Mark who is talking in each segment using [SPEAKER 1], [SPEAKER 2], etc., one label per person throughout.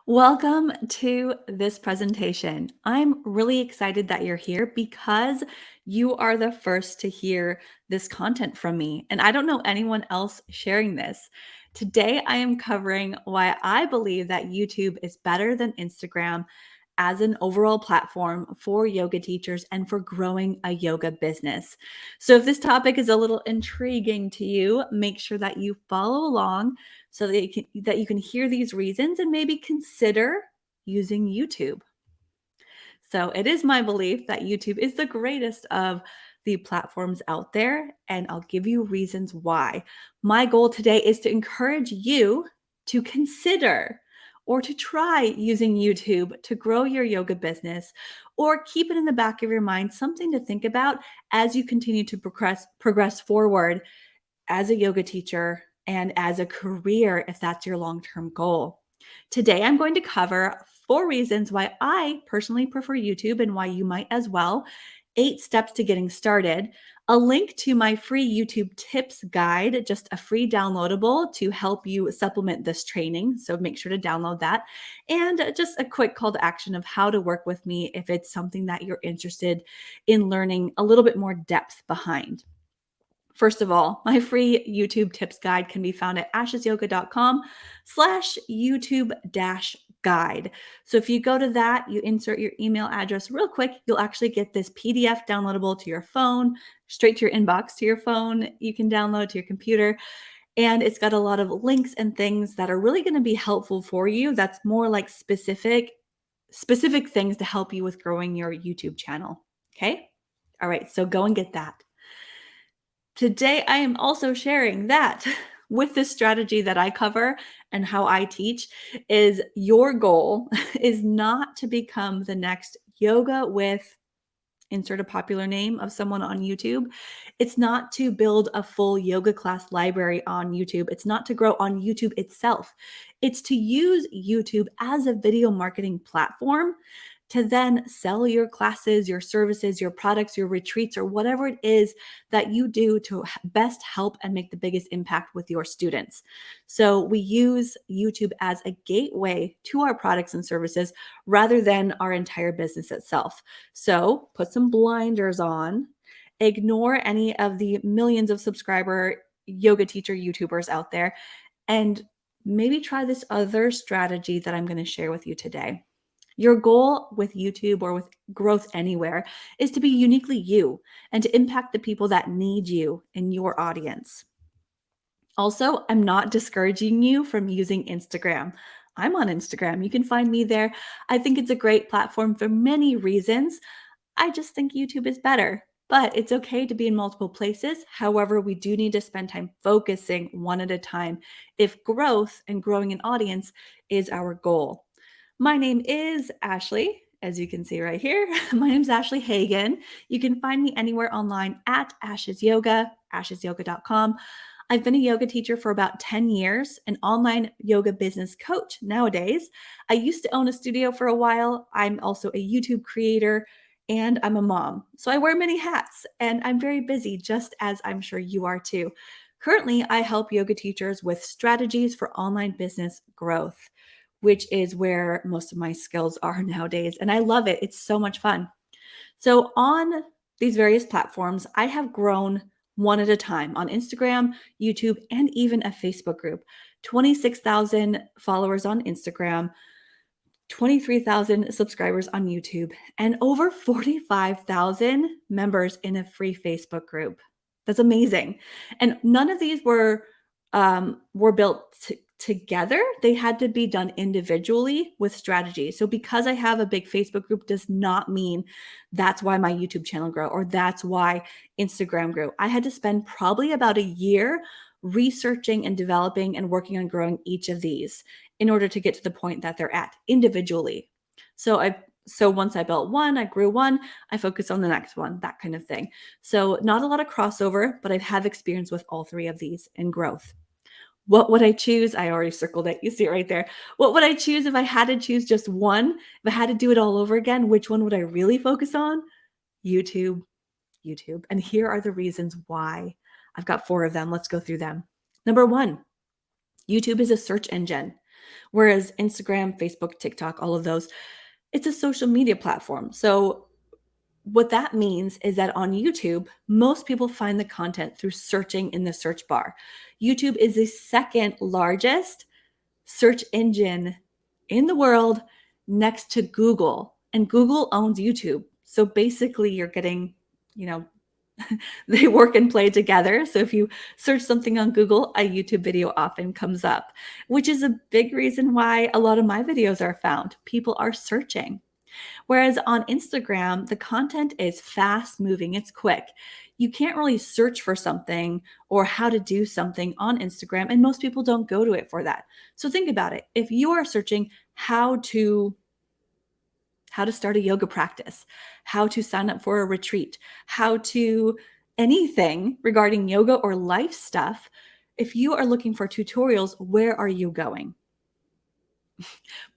[SPEAKER 1] Welcome to this presentation. I'm really excited that you're here because you are the first to hear this content from me, and I don't know anyone else sharing this. Today, I am covering why I believe that YouTube is better than Instagram as an overall platform for yoga teachers and for growing a yoga business. So, if this topic is a little intriguing to you, make sure that you follow along so that you can hear these reasons and maybe consider using YouTube. So it is my belief that YouTube is the greatest of the platforms out there, and I'll give you reasons why. My goal today is to encourage you to consider or to try using YouTube to grow your yoga business, or keep it in the back of your mind, something to think about as you continue to progress forward as a yoga teacher and as a career if that's your long term goal. Today, I'm going to cover 4 reasons why I personally prefer YouTube and why you might as well, 8 steps to getting started, a link to my free YouTube tips guide, just a free downloadable to help you supplement this training. So make sure to download that, and just a quick call to action of how to work with me if it's something that you're interested in learning a little bit more depth behind. First of all, my free YouTube tips guide can be found at ashesyoga.com/YouTube guide. So if you go to that, you insert your email address real quick, you'll actually get this PDF downloadable to your phone, straight to your inbox to your phone. You can download to your computer. And it's got a lot of links and things that are really going to be helpful for you. That's more like specific things to help you with growing your YouTube channel. Okay? All right, so go and get that. Today, I am also sharing that with the strategy that I cover and how I teach is your goal is not to become the next yoga with insert a popular name of someone on YouTube. It's not to build a full yoga class library on YouTube. It's not to grow on YouTube itself. It's to use YouTube as a video marketing platform to then sell your classes, your services, your products, your retreats, or whatever it is that you do to best help and make the biggest impact with your students. So we use YouTube as a gateway to our products and services rather than our entire business itself. So put some blinders on, ignore any of the millions of subscriber yoga teacher YouTubers out there, and maybe try this other strategy that I'm going to share with you today. Your goal with YouTube or with growth anywhere is to be uniquely you and to impact the people that need you in your audience. Also, I'm not discouraging you from using Instagram. I'm on Instagram. You can find me there. I think it's a great platform for many reasons. I just think YouTube is better, but it's okay to be in multiple places. However, we do need to spend time focusing one at a time if growth and growing an audience is our goal. My name is Ashley, as you can see right here. My name is Ashley Hagen. You can find me anywhere online at Ashes Yoga, ashesyoga.com. I've been a yoga teacher for about 10 years, an online yoga business coach nowadays. I used to own a studio for a while. I'm also a YouTube creator and I'm a mom. So I wear many hats and I'm very busy, just as I'm sure you are too. Currently, I help yoga teachers with strategies for online business growth, which is where most of my skills are nowadays. And I love it. It's so much fun. So on these various platforms, I have grown one at a time on Instagram, YouTube, and even a Facebook group. 26,000 followers on Instagram, 23,000 subscribers on YouTube, and over 45,000 members in a free Facebook group. That's amazing. And none of these were built together. They had to be done individually with strategy. So because I have a big Facebook group does not mean that's why my YouTube channel grew or that's why Instagram grew. I had to spend probably about a year researching and developing and working on growing each of these in order to get to the point that they're at individually. So once I built one, I grew one, I focus on the next one, that kind of thing. So not a lot of crossover, but I have experience with all 3 of these in growth. What would I choose? I already circled it. You see it right there. What would I choose if I had to choose just one? If I had to do it all over again, which one would I really focus on? YouTube, YouTube. And here are the reasons why. I've got 4 of them. Let's go through them. Number 1, YouTube is a search engine. Whereas Instagram, Facebook, TikTok, all of those, it's a social media platform. So what that means is that on YouTube, most people find the content through searching in the search bar. YouTube is the second largest search engine in the world next to Google, and Google owns YouTube. So basically, you're getting, you know, they work and play together. So if you search something on Google, a YouTube video often comes up, which is a big reason why a lot of my videos are found. People are searching. Whereas on Instagram, the content is fast moving, it's quick. You can't really search for something or how to do something on Instagram, and most people don't go to it for that. So think about it. If you are searching how to start a yoga practice, how to sign up for a retreat, how to anything regarding yoga or life stuff, if you are looking for tutorials, where are you going?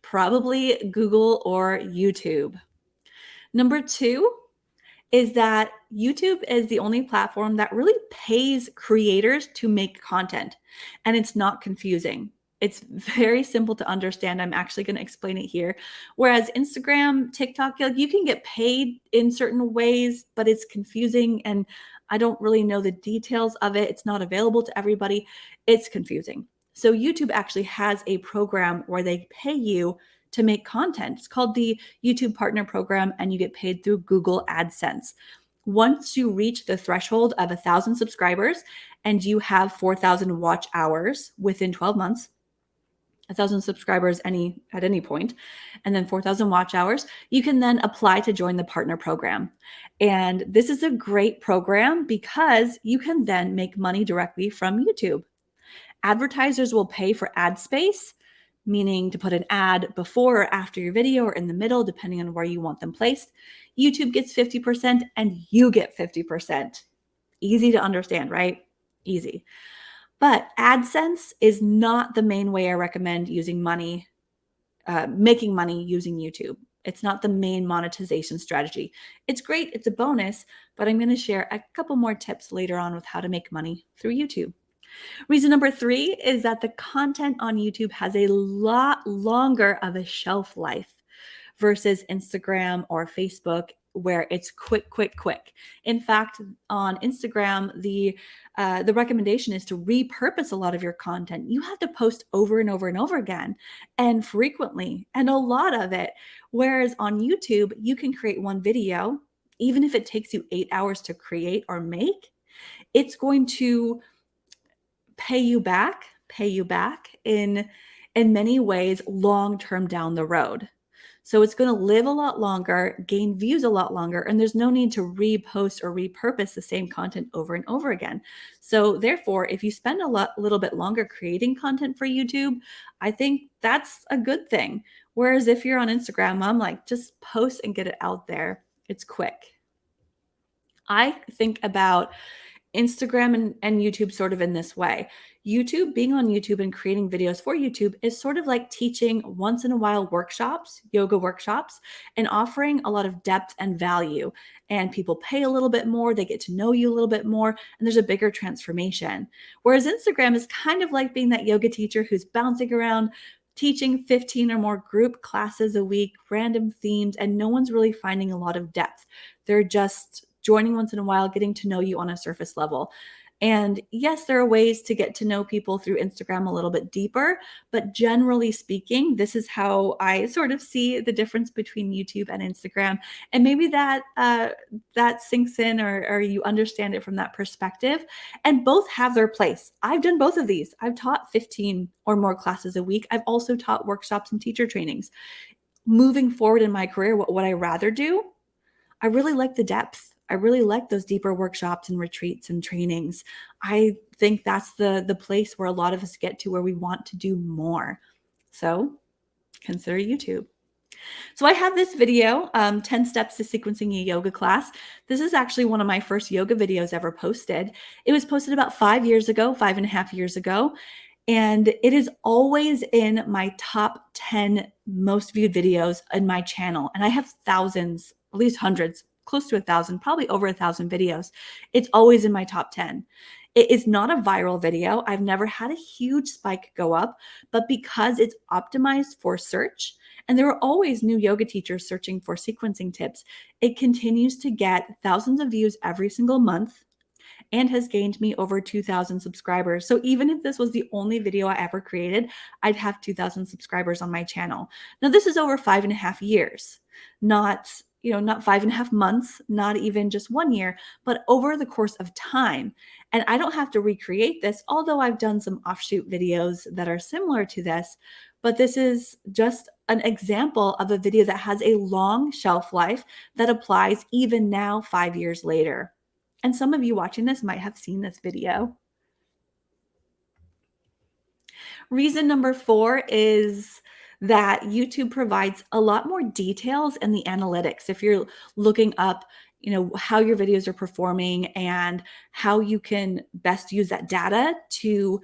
[SPEAKER 1] Probably Google or YouTube. Number two is that YouTube is the only platform that really pays creators to make content, and it's not confusing. It's very simple to understand. I'm actually going to explain it here. Whereas Instagram, TikTok, you can get paid in certain ways, but it's confusing and I don't really know the details of it. It's not available to everybody. It's confusing. So YouTube actually has a program where they pay you to make content. It's called the YouTube Partner Program, and you get paid through Google AdSense. Once you reach the threshold of 1,000 subscribers and you have 4,000 watch hours within 12 months, 1,000 subscribers at any point, and then 4,000 watch hours, you can then apply to join the partner program. And this is a great program because you can then make money directly from YouTube. Advertisers will pay for ad space, meaning to put an ad before or after your video or in the middle, depending on where you want them placed. YouTube gets 50% and you get 50%. Easy to understand, right? Easy. But AdSense is not the main way I recommend using money, making money using YouTube. It's not the main monetization strategy. It's great, it's a bonus, but I'm going to share a couple more tips later on with how to make money through YouTube. Reason number three is that the content on YouTube has a lot longer of a shelf life versus Instagram or Facebook, where it's quick, quick, quick. In fact, on Instagram, the recommendation is to repurpose a lot of your content. You have to post over and over and over again and frequently, and a lot of it. Whereas on YouTube, you can create one video, even if it takes you 8 hours to create or make, it's going to pay you back in many ways long term down the road. So it's going to live a lot longer, gain views a lot longer, and there's no need to repost or repurpose the same content over and over again. So therefore, if you spend little bit longer creating content for YouTube, I think that's a good thing. Whereas if you're on Instagram, I'm like, just post and get it out there. It's quick. I think about Instagram and YouTube sort of in this way. YouTube, being on YouTube and creating videos for YouTube is sort of like teaching once in a while workshops, yoga workshops, and offering a lot of depth and value. And people pay a little bit more, they get to know you a little bit more, and there's a bigger transformation. Whereas Instagram is kind of like being that yoga teacher who's bouncing around, teaching 15 or more group classes a week, random themes, and no one's really finding a lot of depth. They're just joining once in a while, getting to know you on a surface level. And yes, there are ways to get to know people through Instagram a little bit deeper, but generally speaking, this is how I sort of see the difference between YouTube and Instagram. And maybe that sinks in, or you understand it from that perspective. And both have their place. I've done both of these. I've taught 15 or more classes a week. I've also taught workshops and teacher trainings. Moving forward in my career, what would I rather do? I really like the depth. I really like those deeper workshops and retreats and trainings. I think that's the place where a lot of us get to, where we want to do more. So consider YouTube. So I have this video, 10 steps to sequencing a yoga class. This is actually one of my first yoga videos ever posted. It was posted about 5 years ago, 5.5 years ago. And it is always in my top 10 most viewed videos in my channel. And I have thousands, at least hundreds, close to 1,000, probably over 1,000 videos. It's always in my top 10. It is not a viral video. I've never had a huge spike go up, but because it's optimized for search, and there are always new yoga teachers searching for sequencing tips, it continues to get thousands of views every single month and has gained me over 2,000 subscribers. So even if this was the only video I ever created, I'd have 2,000 subscribers on my channel. Now, this is over 5.5 years, not, not 5.5 months, not even just 1 year, but over the course of time. And I don't have to recreate this, although I've done some offshoot videos that are similar to this. But this is just an example of a video that has a long shelf life that applies even now, 5 years later. And some of you watching this might have seen this video. Reason number 4 is that YouTube provides a lot more details in the analytics. If you're looking up, how your videos are performing and how you can best use that data to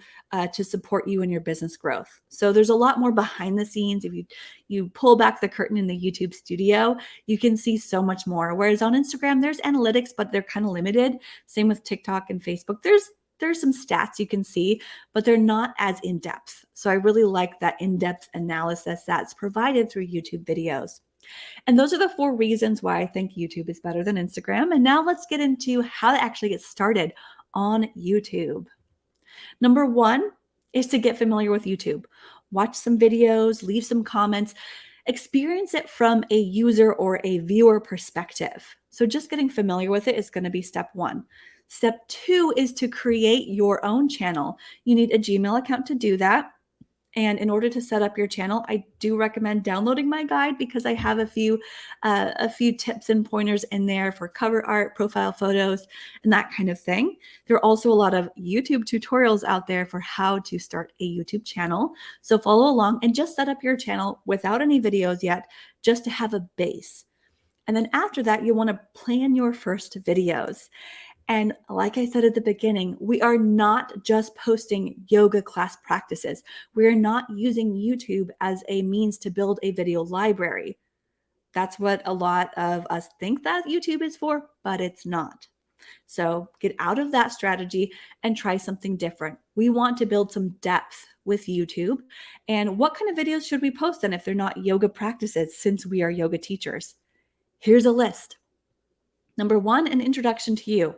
[SPEAKER 1] support you in your business growth. So there's a lot more behind the scenes. If you pull back the curtain in the YouTube studio, you can see so much more. Whereas on Instagram, there's analytics, but they're kind of limited. Same with TikTok and Facebook. There's some stats you can see, but they're not as in-depth. So I really like that in-depth analysis that's provided through YouTube videos. And those are the 4 reasons why I think YouTube is better than Instagram. And now let's get into how to actually get started on YouTube. Number 1 is to get familiar with YouTube. Watch some videos, leave some comments, experience it from a user or a viewer perspective. So just getting familiar with it is going to be step 1. Step 2 is to create your own channel. You need a Gmail account to do that. And in order to set up your channel, I do recommend downloading my guide because I have a few tips and pointers in there for cover art, profile photos, and that kind of thing. There are also a lot of YouTube tutorials out there for how to start a YouTube channel. So follow along and just set up your channel without any videos yet, just to have a base. And then after that, you want to plan your first videos. And like I said at the beginning, we are not just posting yoga class practices. We're not using YouTube as a means to build a video library. That's what a lot of us think that YouTube is for, but it's not. So get out of that strategy and try something different. We want to build some depth with YouTube. And what kind of videos should we post then if they're not yoga practices, since we are yoga teachers? Here's a list. Number 1, an introduction to you.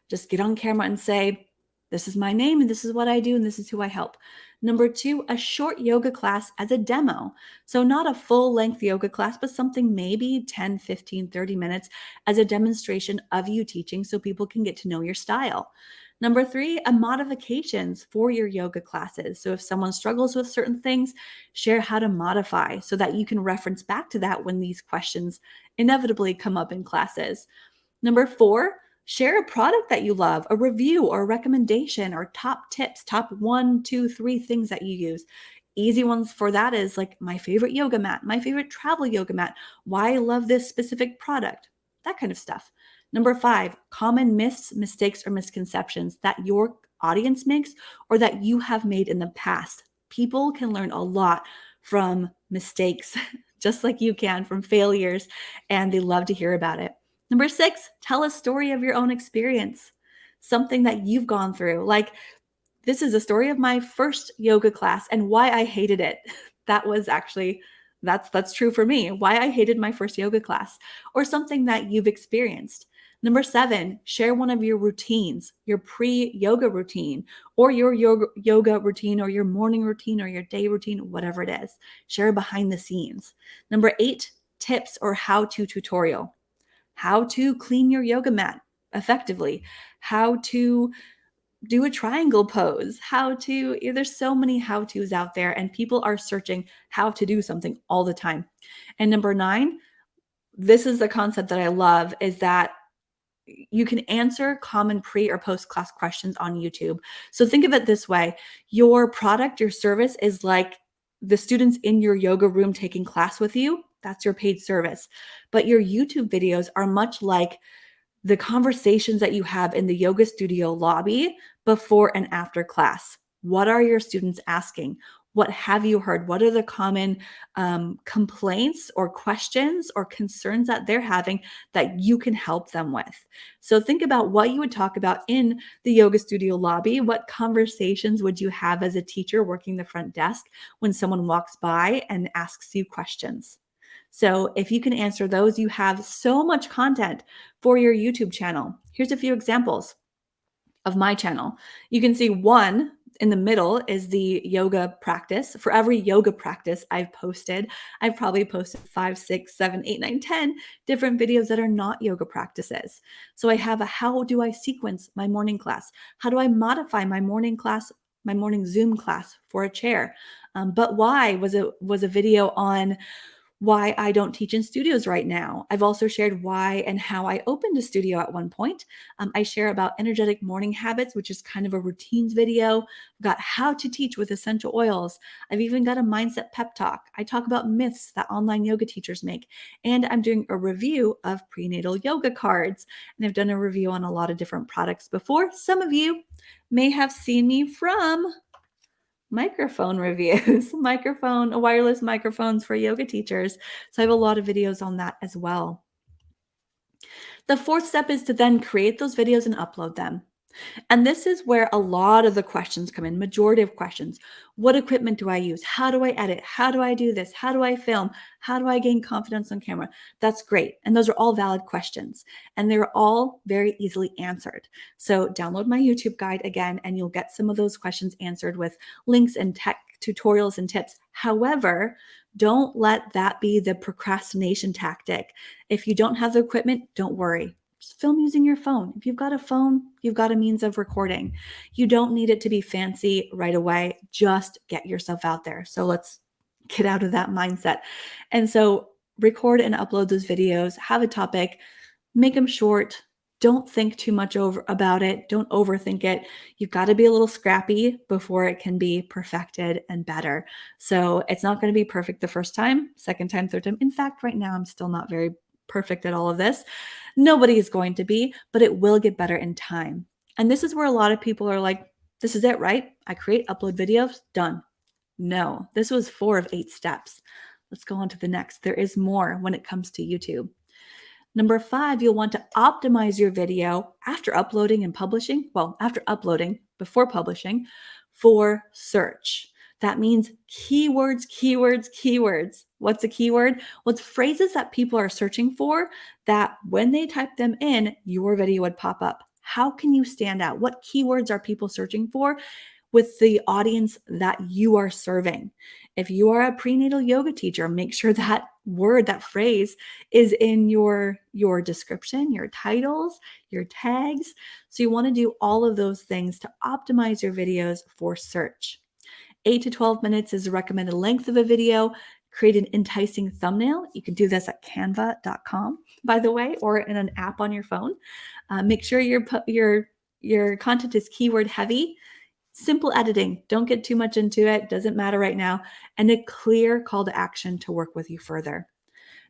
[SPEAKER 1] Just get on camera and say, this is my name and this is what I do and this is who I help. Number 2, a short yoga class as a demo. So not a full-length yoga class, but something maybe 10, 15, 30 minutes as a demonstration of you teaching so people can get to know your style. Number 3, a modifications for your yoga classes. So if someone struggles with certain things, share how to modify so that you can reference back to that when these questions inevitably come up in classes. Number 4, share a product that you love, a review or a recommendation or top tips, top 1, 2, 3 things that you use. Easy ones for that is like my favorite yoga mat, my favorite travel yoga mat, why I love this specific product, that kind of stuff. Number 5, common myths, mistakes, or misconceptions that your audience makes or that you have made in the past. People can learn a lot from mistakes, just like you can from failures, and they love to hear about it. Number 6, tell a story of your own experience, something that you've gone through. Like, this is a story of my first yoga class and why I hated it. That was actually, that's true for me, why I hated my first yoga class, or something that you've experienced. Number 7, share one of your routines, your pre-yoga routine, or your yoga routine, or your morning routine, or your day routine, whatever it is. Share behind the scenes. Number 8, tips or how-to tutorial. How to clean your yoga mat effectively, how to do a triangle pose, there's so many how-tos out there and people are searching how to do something all the time. And number 9, this is the concept that I love, is that you can answer common pre or post-class questions on YouTube. So think of it this way. Your product, your service is like the students in your yoga room taking class with you. That's your paid service. But your YouTube videos are much like the conversations that you have in the yoga studio lobby before and after class. What are your students asking? What have you heard? What are the common complaints or questions or concerns that they're having that you can help them with? So think about what you would talk about in the yoga studio lobby. What conversations would you have as a teacher working the front desk when someone walks by and asks you questions? So if you can answer those, you have so much content for your YouTube channel. Here's a few examples of my channel. You can see one in the middle is the yoga practice. For every yoga practice I've posted, I've probably posted 5, 6, 7, 8, 9, 10 different videos that are not yoga practices. So I have a how do I sequence my morning class? How do I modify my morning class, my morning Zoom class for a chair? But why was a video on why I don't teach in studios right now. I've also shared why and how I opened a studio at one point. I share about energetic morning habits, which is kind of a routines video. I've got how to teach with essential oils. I've even got a mindset pep talk. I talk about myths that online yoga teachers make. And I'm doing a review of prenatal yoga cards. And I've done a review on a lot of different products before. Some of you may have seen me from microphone reviews, wireless microphones for yoga teachers. So I have a lot of videos on that as well. The fourth step is to then create those videos and upload them. And this is where a lot of the questions come in, majority of questions. What equipment do I use? How do I edit? How do I do this? How do I film? How do I gain confidence on camera? That's great. And those are all valid questions. And they're all very easily answered. So download my YouTube guide again, and you'll get some of those questions answered with links and tech tutorials and tips. However, don't let that be the procrastination tactic. If you don't have the equipment, don't worry. Just film using your phone. If you've got a phone, you've got a means of recording. You don't need it to be fancy right away. Just get yourself out there. So let's get out of that mindset. And so record and upload those videos, have a topic, make them short. Don't think too much about it. Don't overthink it. You've got to be a little scrappy before it can be perfected and better. So it's not going to be perfect the first time, second time, third time. In fact, right now, I'm still not very perfect at all of this. Nobody is going to be, but it will get better in time. And this is where a lot of people are like, this is it, right? I create, upload videos, done. No, this was 4 of 8 steps. Let's go on to the next. There is more when it comes to YouTube. Number 5, you'll want to optimize your video after uploading and publishing. Well, after uploading, before publishing, for search. That means keywords, keywords, keywords. What's a keyword? Well, it's phrases that people are searching for that when they type them in, your video would pop up. How can you stand out? What keywords are people searching for with the audience that you are serving? If you are a prenatal yoga teacher, make sure that word, that phrase is in your description, your titles, your tags. So you want to do all of those things to optimize your videos for search. 8 to 12 minutes is the recommended length of a video. Create an enticing thumbnail. You can do this at canva.com, by the way, or in an app on your phone. Make sure your content is keyword heavy. Simple editing. Don't get too much into it. Doesn't matter right now. And a clear call to action to work with you further.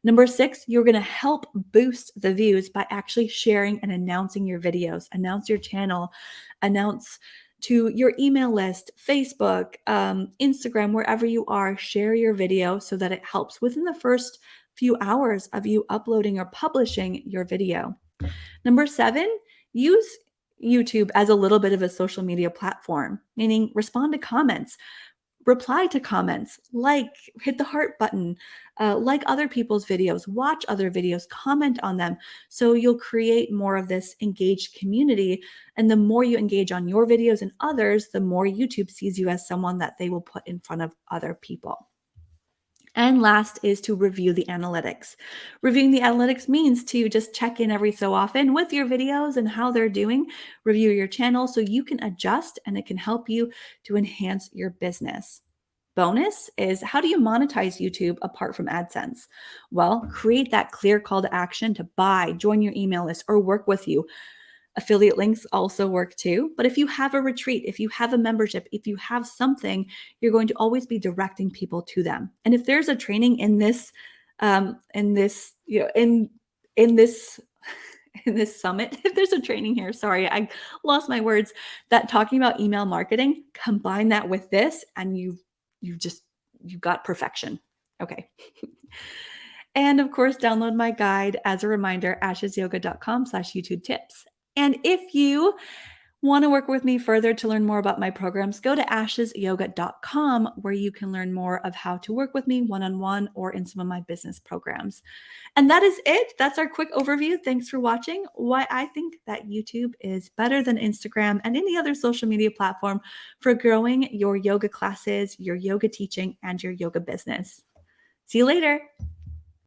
[SPEAKER 1] Number 6, you're going to help boost the views by actually sharing and announcing your videos. Announce your channel. Announce to your email list, Facebook, Instagram, wherever you are. Share your video so that it helps within the first few hours of you uploading or publishing your video. Number 7, use YouTube as a little bit of a social media platform, meaning respond to comments, reply to comments, hit the heart button, like other people's videos, watch other videos, comment on them. So you'll create more of this engaged community. And the more you engage on your videos and others, the more YouTube sees you as someone that they will put in front of other people. And last is to review the analytics. Reviewing the analytics means to just check in every so often with your videos and how they're doing. Review your channel so you can adjust and it can help you to enhance your business. Bonus is, how do you monetize YouTube apart from AdSense? Well, create that clear call to action to buy, join your email list, or work with you. Affiliate links also work too. But if you have a retreat, if you have a membership, if you have something, you're going to always be directing people to them. And if there's a training in this summit, if there's a training here, sorry, I lost my words, that talking about email marketing, combine that with this and you've you've got perfection. Okay. And of course, download my guide as a reminder, ashesyoga.com/YouTube tips. And if you want to work with me further to learn more about my programs, go to ashesyoga.com, where you can learn more of how to work with me one-on-one or in some of my business programs. And that is it. That's our quick overview. Thanks for watching. Why I think that YouTube is better than Instagram and any other social media platform for growing your yoga classes, your yoga teaching, and your yoga business. See you later.